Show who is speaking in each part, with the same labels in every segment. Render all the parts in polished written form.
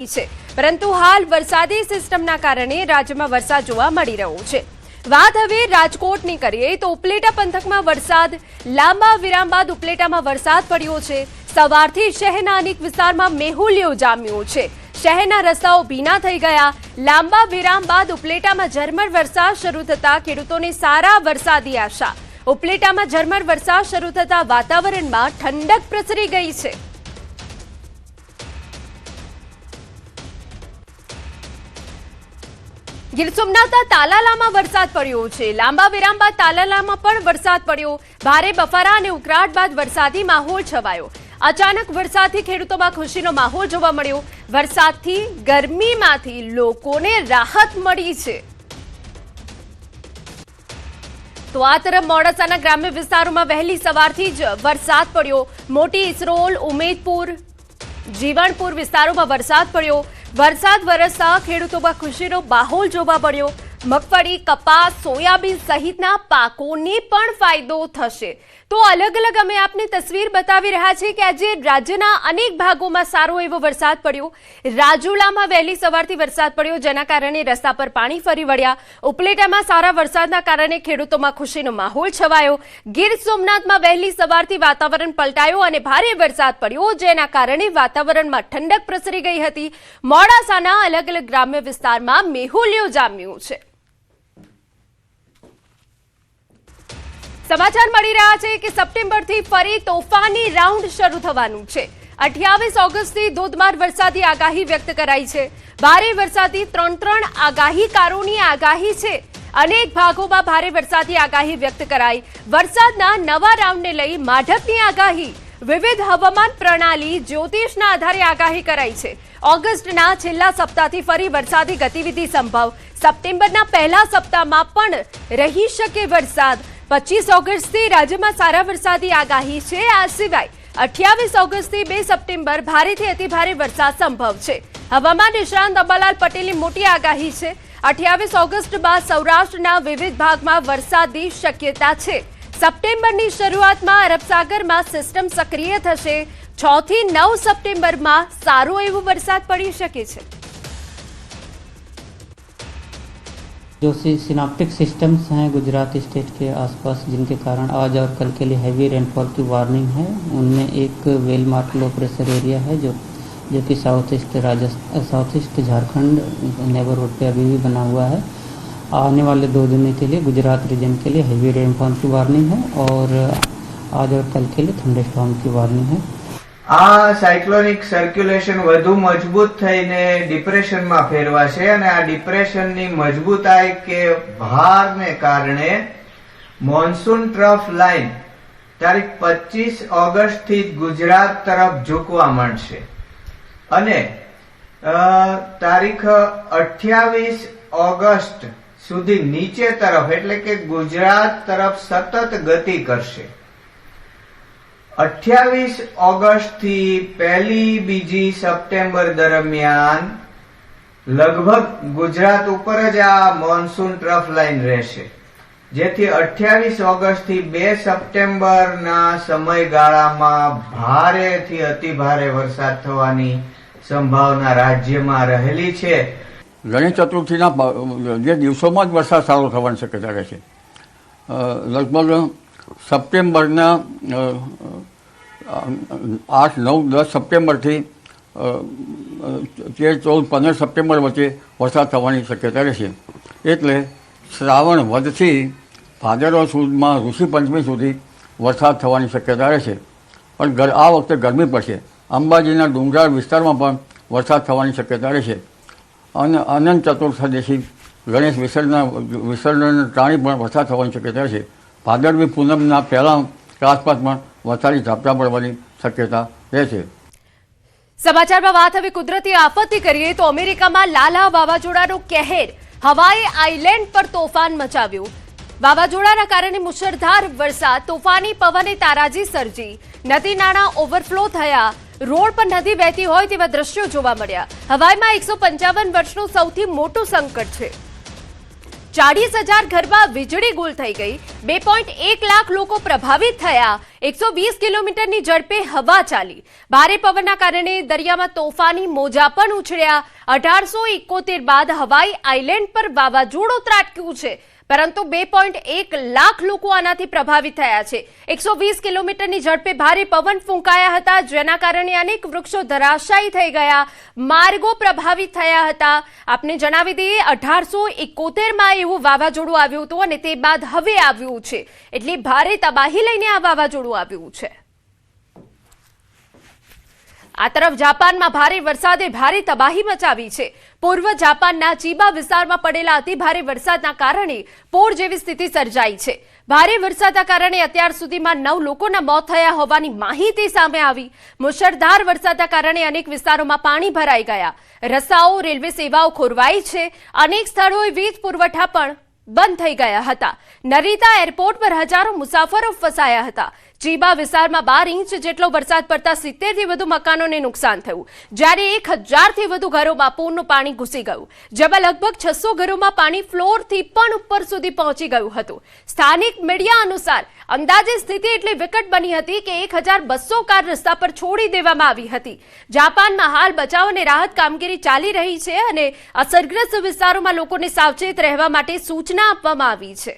Speaker 1: છે પરંતુ હાલ વરસાદી સિસ્ટમના કારણે રાજ્યમાં વરસાદ જોવા મળી રહ્યો છે। વાત હવે રાજકોટની કરીએ તો ઉપલેટા પંથકમાં વરસાદ લાંબા વિરામ બાદ ઉપલેટામાં વરસાદ પડ્યો છે। સવારથી શહેરના અનેક વિસ્તારમાં મેહુલિયો જામ્યો છે। શહેરના રસ્તાઓ ભીના થઈ ગયા। લાંબા વિરામ બાદ ઉપલેટામાં ઝરમર વરસાદ શરૂ થતા ખેડૂતોને સારા વરસાદી આશા। ઉપલેટામાં ઝરમર વરસાદ શરૂ થતા વાતાવરણમાં ઠંડક પ્રસરી ગઈ છે। ગીર સોમનાથના તાલાલામાં વરસાદ પડ્યો છે। લાંબા વિરામ બાદ તાલાલામાં પણ વરસાદ પડ્યો। ભારે બફારા અને ઉકળાટ બાદ વરસાદી માહોલ છવાયો। અચાનક વરસાદથી ખેડૂતોમાં ખુશીનો માહોલ જોવા મળ્યો। વરસાદથી ગરમીમાંથી લોકોને રાહત મળી છે। તો આ તરફ મોડાસાના ગ્રામ્ય વિસ્તારોમાં વહેલી સવારથી જ વરસાદ પડ્યો। મોટી ઇસરોલ, ઉમેદપુર, જીવણપુર વિસ્તારોમાં વરસાદ પડ્યો। વરસાદ વરસતા ખેડૂતોમાં ખુશીનો માહોલ જોવા મળ્યો। મગફળી, કપાસ, સોયાબીન સહિતના પાકોને પણ ફાયદો થશે। તો અલગ અલગ અમે આપને તસવીર બતાવી રહ્યા છીએ કે આજે રાજ્યના અનેક ભાગોમાં સારો એવો વરસાદ પડ્યો। રાજુલામાં વહેલી સવારથી વરસાદ પડ્યો, જેના કારણે રસ્તા પર પાણી ફરી વળ્યા। ઉપલેટામાં સારા વરસાદના કારણે ખેડૂતોમાં ખુશીનો માહોલ છવાયો। ગીર સોમનાથમાં વહેલી સવારથી વાતાવરણ પલટાયું અને ભારે વરસાદ પડ્યો, જેના કારણે વાતાવરણમાં ઠંડક પ્રસરી ગઈ હતી। મોડાસાના અલગ અલગ ગ્રામ્ય વિસ્તારમાં મેહુલિયો જામ્યું છે। સમાચાર મળી રહ્યા છે કે સપ્ટેમ્બરથી ફરી તોફાની રાઉન્ડ શરૂ થવાનું છે। 28 ઓગસ્ટથી ધોધમાર વરસાદી આગાહી વ્યક્ત કરાઈ છે। ભારે વરસાદી ત્રણ આગાહીકારોની આગાહી છે। અનેક ભાગોમાં ભારે વરસાદી આગાહી વ્યક્ત કરાઈ। વરસાદના નવા રાઉન્ડને લઈ માઢકની આગાહી। વિવિધ હવામાન પ્રણાલી જ્યોતિષના આધારે આગાહી કરાઈ છે। ઓગસ્ટના છેલ્લા સપ્તાહથી ફરી વરસાદી ગતિવિધિ સંભવ। સપ્ટેમ્બરના પહેલા સપ્તાહમાં પણ રહી શકે વરસાદ। 25 ઓગસ્ટથી રાજ્યમાં સારા વરસાદી આગાહી છે। આ સિવાય 28 ઓગસ્ટથી 2 સપ્ટેમ્બર ભારેથી અતિભારે વરસાદ સંભવ છે। હવામાન નિષ્ણાંત અંબાલાલ પટેલની મોટી આગાહી છે। 28 ઓગસ્ટ બાદ સૌરાષ્ટ્રના વિવિધ ભાગમાં વરસાદની શક્યતા છે। સપ્ટેમ્બરની શરૂઆતમાં અરબ સાગરમાં સિસ્ટમ સક્રિય થશે। 6 થી 9 સપ્ટેમ્બરમાં સારો એવો વરસાદ પડી શકે છે।
Speaker 2: जो सिनाप्टिक सिस्टम्स हैं गुजरात स्टेट के आसपास, जिनके कारण आज और कल के लिए हैवी रेनफॉल की वार्निंग है, उनमें एक well mark low pressure area है जो कि साउथ ईस्ट झारखंड नेबरहुड पे अभी भी बना हुआ है। आने वाले 2 दिनों के लिए गुजरात रीजन के लिए हैवी रेनफॉल की वार्निंग है और आज और कल के लिए थंडरस्टॉर्म की वार्निंग है।
Speaker 3: આ સાયક્લોનિક સર્ક્યુલેશન વધુ મજબૂત થઈને ડિપ્રેશનમાં ફેરવાશે અને આ ડિપ્રેશનની મજબૂતાઈ કે ભારને કારણે મોન્સૂન ટ્રફ લાઇન તારીખ 25 ઓગસ્ટથી ગુજરાત તરફ ઝૂકવા માંડશે અને તારીખ 28 ઓગસ્ટ સુધી નીચે તરફ એટલે કે ગુજરાત તરફ સતત ગતિ કરશે। 28 ઓગસ્ટથી 1-2 સપ્ટેમ્બર દરમિયાન લગભગ ગુજરાત ઉપર જ આ મોન્સૂન ટ્રફ લાઇન રહેશે, જેથી 28 ઓગસ્ટથી 2 સપ્ટેમ્બરના સમયગાળામાં ભારેથી અતિભારે વરસાદ થવાની સંભાવના રાજ્યમાં રહેલી છે।
Speaker 4: ગણેશ ચતુર્થીના જે દિવસોમાં જ વરસાદ સારો થવાની શક્યતા રહે છે। લગભગ સપ્ટેમ્બરના 8, 9, 10 સપ્ટેમ્બરથી 13, 14, 15 સપ્ટેમ્બર વચ્ચે વરસાદ થવાની શક્યતા રહેશે। એટલે શ્રાવણ વધથી ભાદરવા સુદમાં ઋષિ પંચમી સુધી વરસાદ થવાની શક્યતા રહેશે। પણ આ વખતે ગરમી પડશે। અંબાજીના ડુંગરાળ વિસ્તારમાં પણ વરસાદ થવાની શક્યતા રહેશે અને અનંત ચતુર્દશી ગણેશ વિસર્જન ટાણી પણ વરસાદ થવાની શક્યતા રહેશે। ભાદરવી પૂનમના પહેલા આસપાસ પણ વરસાદી ઝાપટા પડવાની શક્યતા રહેશે।
Speaker 1: સમાચારમાં વાત હવે કુદરતી આફતની કરીએ તો અમેરિકામાં લાલા વાવાઝોડાનો કહેર હવાઈ આઇલેન્ડ પર તોફાન મચાવ્યું। વાવાઝોડાના કારણે મુશળધાર વરસાદ, તોફાની પવને તારાજી સર્જી, નદી નાળા ઓવરફ્લો થયા, રોડ પર નદી વહેતી હોય તેવા દ્રશ્યો જોવા મળ્યા। હવાઈમાં 155 વર્ષનું સૌથી મોટું સંકટ છે। 40,000 ઘરમાં વીજળી ગુલ થઈ ગઈ, 2.1 લાખ લોકો પ્રભાવિત થયા, 120 કિલોમીટરની ઝડપે હવા ચાલી, ભારે પવનના કારણે દરિયામાં તોફાની મોજા પણ ઉછળ્યા, 1871 બાદ હવાઈ આઇલેન્ડ પર વાવાઝોડું ત્રાટક્યું છે, પરંતુ 2.1 લાખ લોકો આનાથી પ્રભાવિત થયા છે. 120 કિલોમીટરની ઝડપે ભારે પવન ફૂંકાયા હતા, જેના કારણે અનેક વૃક્ષો ધરાશાયી થઈ ગયા, માર્ગો પ્રભાવિત થયા હતા. આપને જણાવી દઈએ, 1871માં એવું વાવાઝોડું આવ્યું હતું અને તે બાદ હવે આવ્યું છે, એટલે ભારે તબાહી લઈને આ વાવાઝોડું આવ્યું છે. આ તરફ જાપાનમાં ભારે વરસાદે ભારે તબાહી મચાવી છે. પૂર્વ જાપાનના ચીબા વિસ્તારમાં પડેલા અતિભારે વરસાદના કારણે પૂર જેવી સ્થિતિ સર્જાઈ છે. ભારે વરસાદના કારણે અત્યાર સુધીમાં 9 લોકોના મોત થયા હોવાની માહિતી સામે આવી. મુશળધાર વરસાદના કારણે અનેક વિસ્તારોમાં પાણી ભરાઈ ગયા, રસ્તાઓ, રેલવે સેવાઓ ખોરવાઈ છે, અનેક સ્થળોએ વીજ પુરવઠા પણ બંધ થઈ ગયા હતા. નરીતા એરપોર્ટ પર હજારો મુસાફરો ફસાયા હતા. ચીબા વિસ્તારમાં 12 ઇંચ જેટલો વરસાદ પડતા 70થી વધુ મકાનોને નુકસાન થયું, જ્યારે 1000થી વધુ ઘરોમાં પૂરનું પાણી ઘૂસી ગયું, જેમાં લગભગ 600 ઘરોમાં પાણી ફ્લોરથી પણ ઉપર સુધી પહોંચી ગયું હતું. સ્થાનિક મીડિયા અનુસાર અંદાજે સ્થિતિ એટલી વિકટ બની હતી કે 1200 કાર રસ્તા પર છોડી દેવામાં આવી હતી. જાપાનમાં હાલ બચાવ અને રાહત કામગીરી ચાલી રહી છે અને અસરગ્રસ્ત વિસ્તારોમાં લોકોને સાવચેત રહેવા માટે સૂચના આપવામાં આવી છે.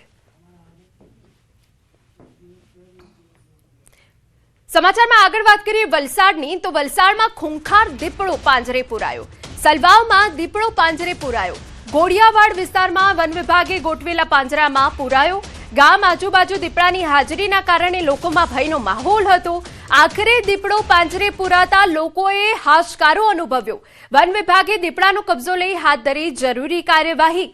Speaker 1: સમાચારમાં આગળ વાત કરીએ વલસાડની, તો વલસાડમાં ખૂંખાર દીપડો પાંજરે પુરાયો. સલવાવમાં દીપડો પાંજરે પુરાયો. ઘોડિયાવાડ વિસ્તારમાં વન વિભાગે ગોઠવેલા પાંજરામાં પુરાયો. ગામ આજુબાજુ દીપડાની હાજરીના કારણે લોકોમાં ભયનો માહોલ હતો. આખરે દીપડો પાંજરે પુરાતા લોકોએ હાશકારો અનુભવ્યો. વન વિભાગે દીપડાનો કબજો લઈ હાથ ધરી જરૂરી કાર્યવાહી.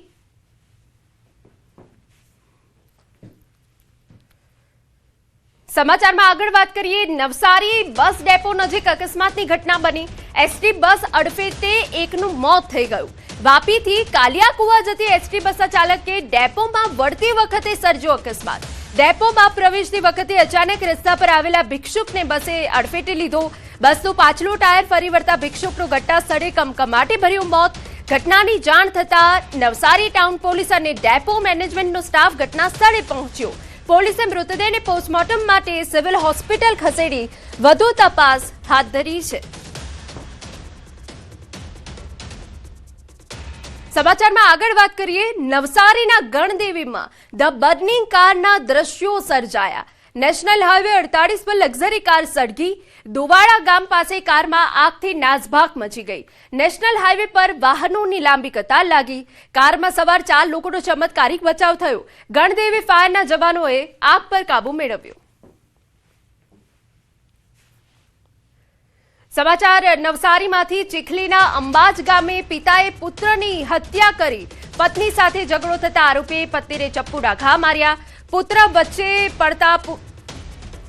Speaker 1: સમાચારમાં આગળ વાત કરીએ, નવસારી બસ ડેપો નજીક અકસ્માતની ઘટના બની. એસટી બસ અડફેટે એકનું મોત થઈ ગયું. વાપીથી કાલિયાકુવા જતી એસટી બસ ચાલકે ડેપોમાં વળતી વખતે સર્જ્યો અકસ્માત. ડેપોમાં પ્રવેશતી વખતે અચાનક રસ્તા પર આવેલા ભિક્ષુકને બસે અડફેટે લીધો. બસનું પાછલું ટાયર ફરી વળતા ભિક્ષુકનું ઘટના સ્થળે કમકમાટી ભર્યું મોત. ઘટનાની જાણ થતાં નવસારી ટાઉન પોલીસ અને ડેપો મેનેજમેન્ટનો સ્ટાફ ઘટના સ્થળે પહોંચ્યો. પોલીસે મૃતદેહને પોસ્ટમોર્ટમ માટે સિવિલ હોસ્પિટલ ખસેડી વધુ તપાસ હાથ ધરી છે. સમાચારમાં આગળ વાત કરીએ, નવસારીના ગણદેવીમાં ધ બર્નિંગ કારના દ્રશ્યો સર્જાયા. નેશનલ હાઈવે 48 પર લક્ઝરી કાર સળગી. દુવાડા ગામ પાસે કારમાં આગથી નાસભાગ મચી ગઈ. નેશનલ હાઈવે પર વાહનોની લાંબી કતાર લાગી. કારમાં સવાર 4 લોકોનો ચમત્કારિક બચાવ થયો. ગણદેવી ફાયરના જવાનોએ આગ પર કાબુ મેળવ્યો. સમાચાર નવસારીમાંથી, ચીખલીના અંબાજ ગામે પિતાએ પુત્રની હત્યા કરી. પત્ની સાથે ઝઘડો થતા આરોપીએ પત્નીને ચપ્પુના ઘા માર્યા. પુત્ર વચ્ચે પડતા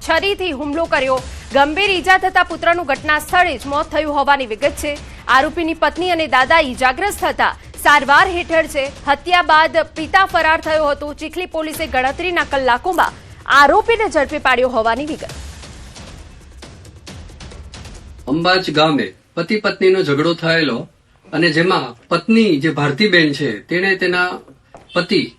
Speaker 1: છરીથી હુમલો કર્યો. ગંભીર ઈજા થતા પુત્રનું ઘટના સ્થળે જ મોત થયું હોવાની વિગત છે. આરોપીની પત્ની અને દાદા ઈજાગ્રસ્ત થતા સારવાર હેઠળ છે. હત્યા બાદ પિતા ફરાર થયો હતો. ચીખલી પોલીસે ગણતરીના કલાકોમાં આરોપીને ઝડપી પાડ્યો હોવાની વિગત.
Speaker 5: અંબાજ ગામે પતિ પત્નીનો ઝઘડો થયેલો અને જેમાં પત્ની જે ભારતીબેન છે તેણે તેના પતિ